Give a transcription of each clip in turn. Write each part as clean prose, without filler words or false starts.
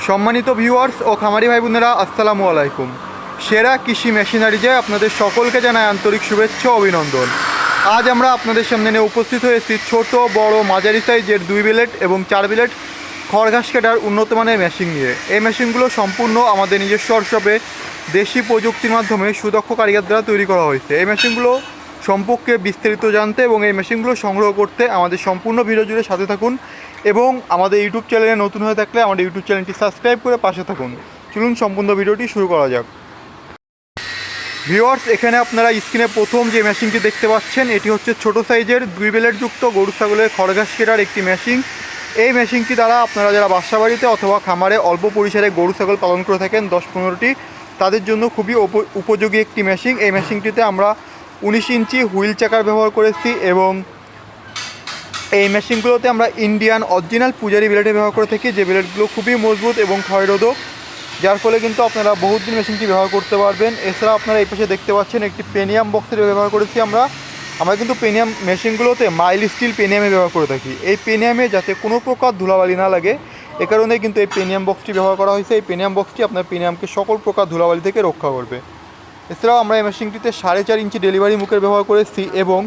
সম্মানিত ভিউয়ার্স ও খামারি ভাই বোনেরা, আসসালামু আলাইকুম। সেরা কৃষি মেশিনারিজে আপনাদের সকলকে জানাই আন্তরিক শুভেচ্ছা ও অভিনন্দন। আজ আমরা আপনাদের সামনে নিয়ে উপস্থিত হয়েছি ছোট বড় মাঝারি সাইজের 2 বিলেট এবং 4 বিলেট খড় ঘাস কাটার উন্নত মানের মেশিন নিয়ে। এই মেশিনগুলো সম্পূর্ণ আমাদের নিজস্ব ওয়ার্কশপে দেশি প্রযুক্তির মাধ্যমে সুদক্ষ কারিগর দ্বারা তৈরি করা হয়েছে। এই মেশিনগুলো সম্পর্কে বিস্তারিত জানতে এবং এই মেশিনগুলো সংগ্রহ করতে আমাদের সম্পূর্ণ ভিডিও জুড়ে সাথে থাকুন এবং আমাদের ইউটিউব চ্যানেলে নতুন হয়ে থাকলে আমাদের ইউটিউব চ্যানেলটি সাবস্ক্রাইব করে পাশে থাকুন। চলুন সম্পূর্ণ ভিডিওটি শুরু করা যাক। ভিউয়ার্স, এখানে আপনারা স্ক্রিনে প্রথম যে মেশিনটি দেখতে পাচ্ছেন এটি হচ্ছে ছোট সাইজের 2 বিলেট যুক্ত গরু ছাগলের খড় ঘাস কেটার একটি মেশিন। এই মেশিনটি দ্বারা আপনারা যারা বাসা বাড়িতে অথবা খামারে অল্প পরিসরে গরু ছাগল পালন করে থাকেন 10-15টি, তাদের জন্য খুবই উপযোগী একটি মেশিন। এই মেশিনটিতে আমরা 19 ইঞ্চি হুইল চাকার ব্যবহার করেছি এবং এই মেশিনগুলোতে আমরা ইন্ডিয়ান অরিজিনাল পূজারি ব্লেডের ব্যবহার করে থাকি, যে ব্লেডগুলো খুবই মজবুত এবং ক্ষয়রোধক, যার ফলে কিন্তু আপনারা বহুত দিন মেশিনটি ব্যবহার করতে পারবেন। এছাড়া আপনারা এই পাশে দেখতে পাচ্ছেন একটি পেনিয়াম বক্সের ব্যবহার করেছি আমরা কিন্তু পেনিয়াম মেশিনগুলোতে মাইল স্টিল পেনিয়ামে ব্যবহার করে থাকি। এই পেনিয়ামে যাতে কোনো প্রকার ধুলাবালি না লাগে, এ কারণে কিন্তু এই পেনিয়াম বক্সটি ব্যবহার করা হয়েছে। এই পেনিয়াম বক্সটি আপনার পেনিয়ামকে সকল প্রকার ধুলাবালি থেকে রক্ষা করবে। এছাড়াও আমরা এই মেশিনটিতে 4.5 ইঞ্চি ডেলিভারি মুখের ব্যবহার করেছি এবং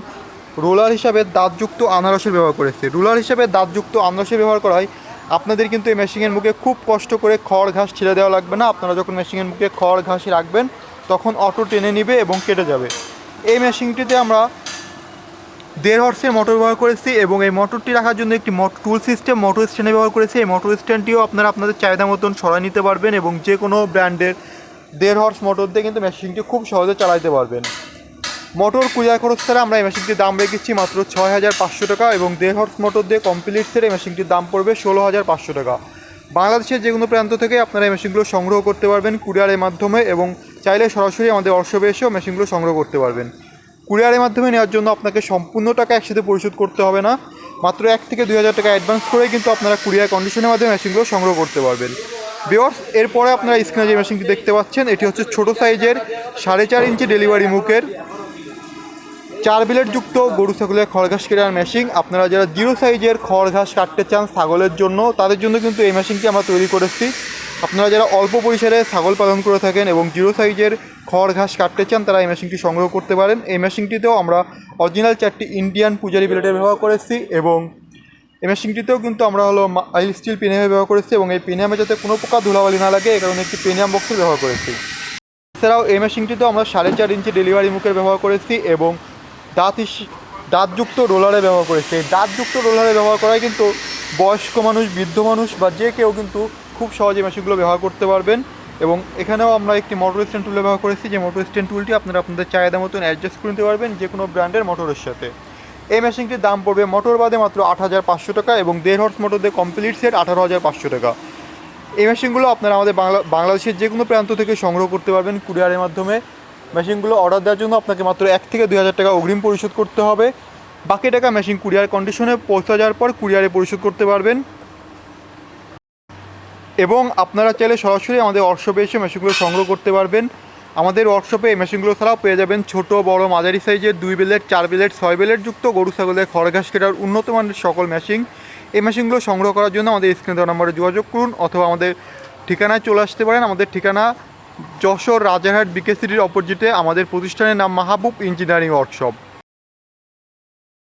রোলার হিসাবে দাঁতযুক্ত আনারসের ব্যবহার করেছি। রোলার হিসাবে দাঁতযুক্ত আনারসের ব্যবহার করায় আপনাদের কিন্তু এই মেশিনের মুখে খুব কষ্ট করে খড় ঘাস ছেড়ে দেওয়া লাগবে না। আপনারা যখন মেশিনের মুখে খড় ঘাস রাখবেন তখন অটো টেনে নেবে এবং কেটে যাবে। এই মেশিনটিতে আমরা 1.5 হর্সের মোটর ব্যবহার করেছি এবং এই মোটরটি রাখার জন্য একটি টুল সিস্টেম মোটর স্ট্যান্ড ব্যবহার করেছি। এই মোটর স্ট্যান্ডটিও আপনারা আপনাদের চাহিদা মতন সরাই নিতে পারবেন এবং যে কোনো ব্র্যান্ডের 1.5 হর্স মোটর দিয়ে কিন্তু মেশিনটি খুব সহজে চালাতে পারবেন। মোটর কুরিয়ার খরচ ছাড়া আমরা এই মেশিনটির দাম রেখেছি মাত্র 6,500 টাকা এবং 1.5 হর্স মোটর দিয়ে কমপ্লিট সেট এই মেশিনটির দাম পড়বে 16,500 টাকা। বাংলাদেশের যে কোনো প্রান্ত থেকে আপনারা এই মেশিনগুলো সংগ্রহ করতে পারবেন কুরিয়ারের মাধ্যমে এবং চাইলে সরাসরি আমাদের ওয়ার্কশপে এসেও মেশিনগুলো সংগ্রহ করতে পারবেন। কুরিয়ারের মাধ্যমে নেওয়ার জন্য আপনাকে সম্পূর্ণ টাকা একসাথে পরিশোধ করতে হবে না, মাত্র 1 থেকে 2,000 টাকা অ্যাডভান্স করেই কিন্তু আপনারা কুরিয়ার কন্ডিশনের মাধ্যমে মেশিনগুলো সংগ্রহ করতে পারবেন। ভিউয়ার্স, এরপরে আপনারা স্ক্রিনে যে মেশিনটি দেখতে পাচ্ছেন এটি হচ্ছে ছোট সাইজের 4.5 ইঞ্চি ডেলিভারি মুখের 4 বিলেট যুক্ত গরু ছাগলের খড় ঘাস কেটার মেশিন। আপনারা যারা 0 সাইজের খড় ঘাস কাটতে চান ছাগলের জন্য, তাদের জন্য কিন্তু এই মেশিনটি আমরা তৈরি করেছি। আপনারা যারা অল্প পরিসরে ছাগল পালন করে থাকেন এবং 0 সাইজের খড় ঘাস কাটতে চান, তারা এই মেশিনটি সংগ্রহ করতে পারেন। এই মেশিনটিতেও আমরা অরিজিনাল 4টি ইন্ডিয়ান পূজারি ব্লেডের ব্যবহার করেছি এবং এই মেশিনটিতেও কিন্তু আমরা মাইল স্টিল পেনিয়ামে ব্যবহার করেছি এবং এই পেনিয়ামে যাতে কোনো প্রকার ধুলাবালি না লাগে, এই কারণে একটি পেনিয়াম বক্সের ব্যবহার করেছি। এছাড়াও এই মেশিনটিতেও আমরা 4.5 ইঞ্চি ডেলিভারি মুখের ব্যবহার করেছি এবং দাঁতযুক্ত রোলারে ব্যবহার করেছি। এই দাঁতযুক্ত রোলারে ব্যবহার করায় কিন্তু বয়স্ক মানুষ, বৃদ্ধ মানুষ বা যে কেউ কিন্তু খুব সহজে মেশিনগুলো ব্যবহার করতে পারবেন। এবং এখানেও আমরা একটি মোটর স্ট্যান্ড টুল ব্যবহার করেছি, যে মোটর স্ট্যান্ড টুলটি আপনারা আপনাদের চাহিদা মতন অ্যাডজাস্ট করে নিতে পারবেন যে কোনো ব্র্যান্ডের মোটরের সাথে। এই মেশিনটির দাম পড়বে মোটর বাদে মাত্র 8,500 টাকা এবং 1.5 হর্স মোটর দিয়ে কমপ্লিট সেট 18,500 টাকা। এই মেশিনগুলো আপনারা আমাদের বাংলাদেশের যে কোনো প্রান্ত থেকে সংগ্রহ করতে পারবেন কুরিয়ারের মাধ্যমে। মেশিনগুলো অর্ডার দেওয়ার জন্য আপনাকে মাত্র 1 থেকে 2,000 টাকা অগ্রিম পরিশোধ করতে হবে। বাকি টাকা মেশিন কুরিয়ার কন্ডিশনে পৌঁছে যাওয়ার পর কুরিয়ারে পরিশোধ করতে পারবেন এবং আপনারা চাইলে সরাসরি আমাদের ওয়ার্কশপে এসে মেশিনগুলো সংগ্রহ করতে পারবেন। আমাদের ওয়ার্কশপে এই মেশিনগুলো ছাড়াও পেয়ে যাবেন ছোট বড় মাঝারি সাইজের 2 বিলেট, 4 বিলেট, 6 বিলেট যুক্ত গরু ছাগলের খড় ঘাস কেটার উন্নত মানের সকল মেশিন। এই মেশিনগুলো সংগ্রহ করার জন্য আমাদের স্ক্রিনে দেওয়া নম্বরে যোগাযোগ করুন অথবা আমাদের ঠিকানায় চলে আসতে পারেন। আমাদের ঠিকানা যশোর রাজারহাট বিকেসিটির অপোজিটে, আমাদের প্রতিষ্ঠানের নাম মাহবুব ইঞ্জিনিয়ারিং ওয়ার্কশপ।